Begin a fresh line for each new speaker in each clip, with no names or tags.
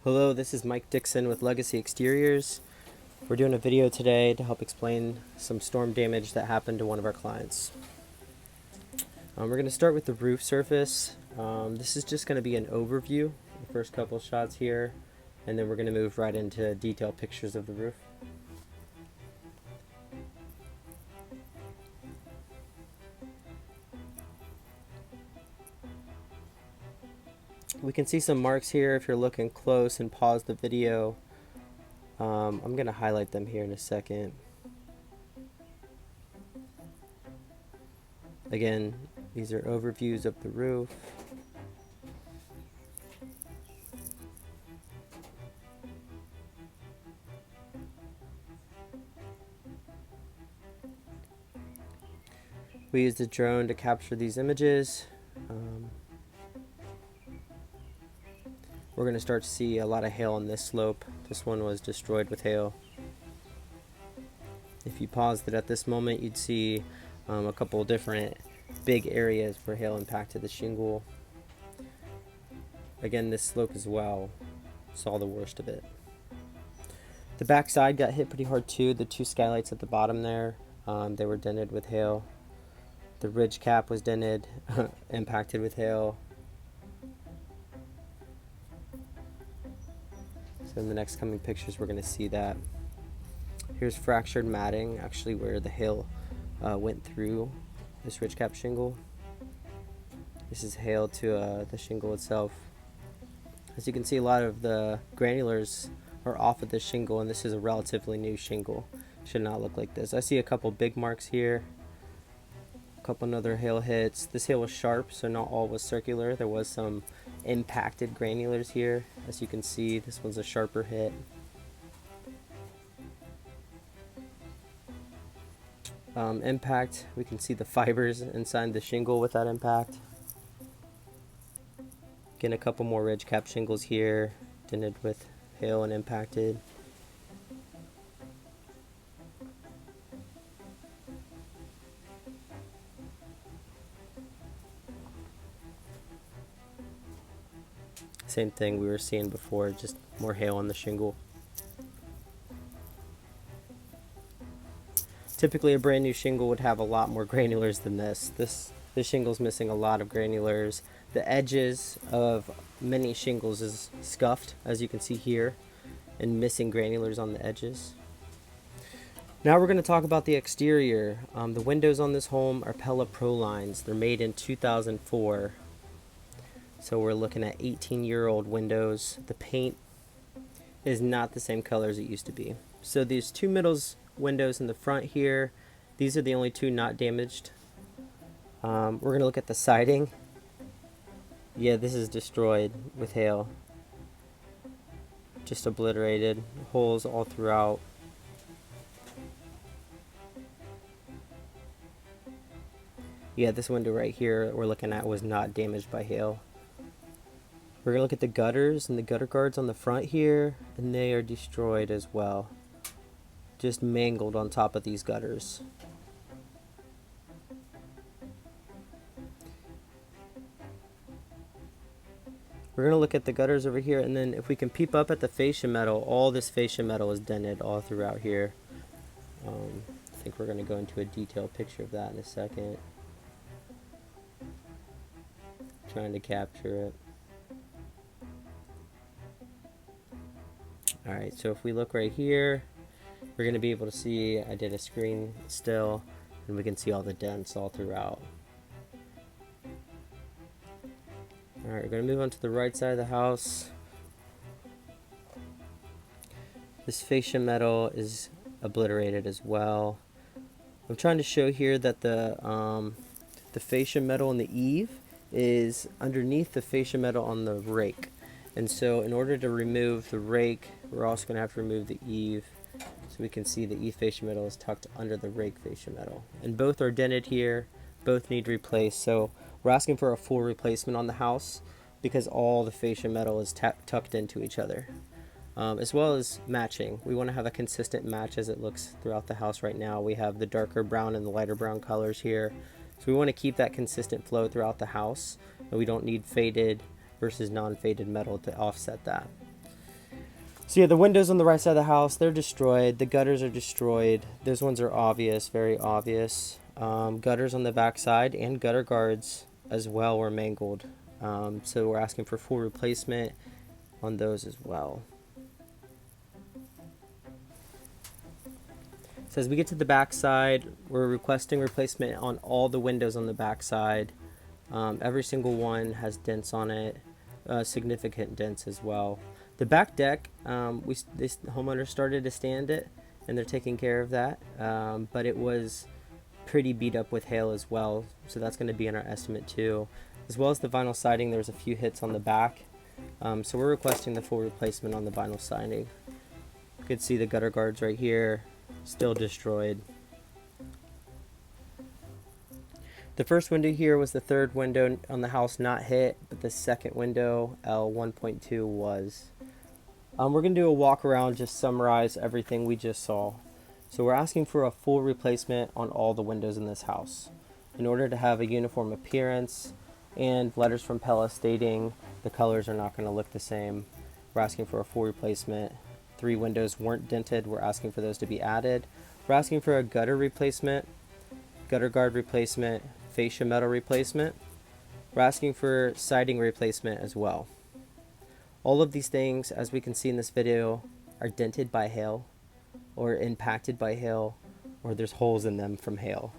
Hello, this is Mike Dixon with Legacy Exteriors. We're doing a video today to help explain some storm damage that happened to one of our clients. We're going to start with the roof surface. This is just going to be an overview, the first couple shots here, and then we're going to move right into detailed pictures of the roof. We can see some marks here if you're looking close and pause the video. I'm going to highlight them here in a second. Again, these are overviews of the roof. We used a drone to capture these images. We're going to start to see a lot of hail on this slope. This one was destroyed with hail. If you paused it at this moment, you'd see a couple different big areas where hail impacted the shingle. Again, this slope as well saw the worst of it. The back side got hit pretty hard too. The two skylights at the bottom there, they were dented with hail. The ridge cap was dented, impacted with hail. So in the next coming pictures, we're going to see that. Here's fractured matting, actually where the hail went through this ridge cap shingle. This is hail to the shingle itself. As you can see, a lot of the granulars are off of this shingle, and this is a relatively new shingle. Should not look like this. I see a couple big marks here. Couple other hail hits. This hail was sharp, so not all was circular. There was some impacted granulars here. As you can see, this one's a sharper hit. Impact, we can see the fibers inside the shingle with that impact. Again, a couple more ridge cap shingles here, dented with hail and impacted. Same thing we were seeing before, just more hail on the shingle. Typically a brand new shingle would have a lot more granulars than this. This shingle's missing a lot of granulars. The edges of many shingles is scuffed, as you can see here, and missing granulars on the edges. Now we're going to talk about the exterior. The windows on this home are Pella Pro lines. They're made in 2004. So we're looking at 18-year-old windows. The paint is not the same color as it used to be. So these two middle windows in the front here, these are the only two not damaged. We're going to look at the siding. Yeah, this is destroyed with hail. Just obliterated. Holes all throughout. Yeah, this window right here we're looking at was not damaged by hail. We're going to look at the gutters and the gutter guards on the front here, and they are destroyed as well. Just mangled on top of these gutters. We're going to look at the gutters over here, and then if we can peep up at the fascia metal, all this fascia metal is dented all throughout here. I think we're going to go into a detailed picture of that in a second. Trying to capture it. Alright, so if we look right here, we're going to be able to see, I did a screen still, and we can see all the dents all throughout. Alright, we're going to move on to the right side of the house. This fascia metal is obliterated as well. I'm trying to show here that the fascia metal in the eave is underneath the fascia metal on the rake. And so in order to remove the rake, we're also going to have to remove the eave. So we can see the eave fascia metal is tucked under the rake fascia metal. And both are dented here, both need replaced. So we're asking for a full replacement on the house because all the fascia metal is tucked into each other. As well as matching. We want to have a consistent match as it looks throughout the house right now. We have the darker brown and the lighter brown colors here. So we want to keep that consistent flow throughout the house. And we don't need faded versus non-faded metal to offset that. So yeah, the windows on the right side of the house, they're destroyed. The gutters are destroyed. Those ones are obvious, very obvious. Gutters on the back side and gutter guards as well were mangled. So we're asking for full replacement on those as well. So as we get to the back side, we're requesting replacement on all the windows on the back side. Every single one has dents on it, significant dents as well. The back deck, this homeowner started to stand it, and they're taking care of that. But it was pretty beat up with hail as well, so that's going to be in our estimate too. As well as the vinyl siding, there's a few hits on the back. So we're requesting the full replacement on the vinyl siding. You can see the gutter guards right here, still destroyed. The first window here was the third window on the house not hit, but the second window, L1.2, was. We're going to do a walk around, just summarize everything we just saw. So we're asking for a full replacement on all the windows in this house in order to have a uniform appearance, and letters from Pella stating the colors are not going to look the same. We're asking for a full replacement. 3 windows weren't dented. We're asking for those to be added. We're asking for a gutter replacement, gutter guard replacement, fascia metal replacement. We're asking for siding replacement as well. All of these things, as we can see in this video, are dented by hail or impacted by hail, or there's holes in them from hail.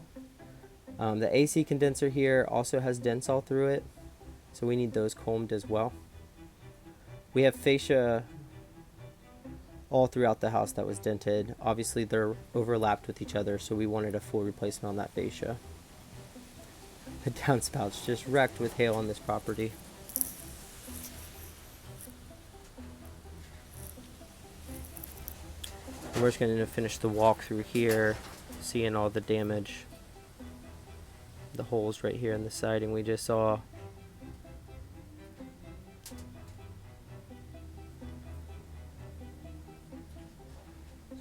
The AC condenser here also has dents all through it, so we need those combed as well. We have fascia all throughout the house that was dented. Obviously they're overlapped with each other, so we wanted a full replacement on that fascia. The downspouts just wrecked with hail on this property. And we're just going to finish the walk through here, seeing all the damage. The holes right here in the siding we just saw.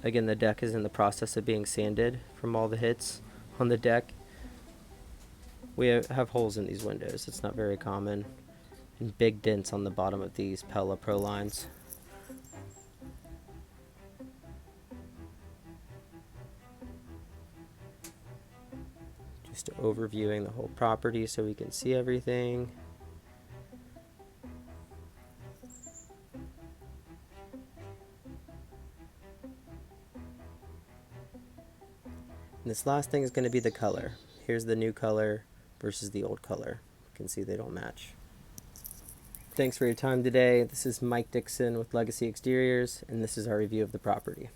Again, the deck is in the process of being sanded from all the hits on the deck. We have holes in these windows. It's not very common. And big dents on the bottom of these Pella Pro lines. Just overviewing the whole property so we can see everything. And this last thing is going to be the color. Here's the new color versus the old color. You can see they don't match. Thanks for your time today. This is Mike Dixon with Legacy Exteriors, and this is our review of the property.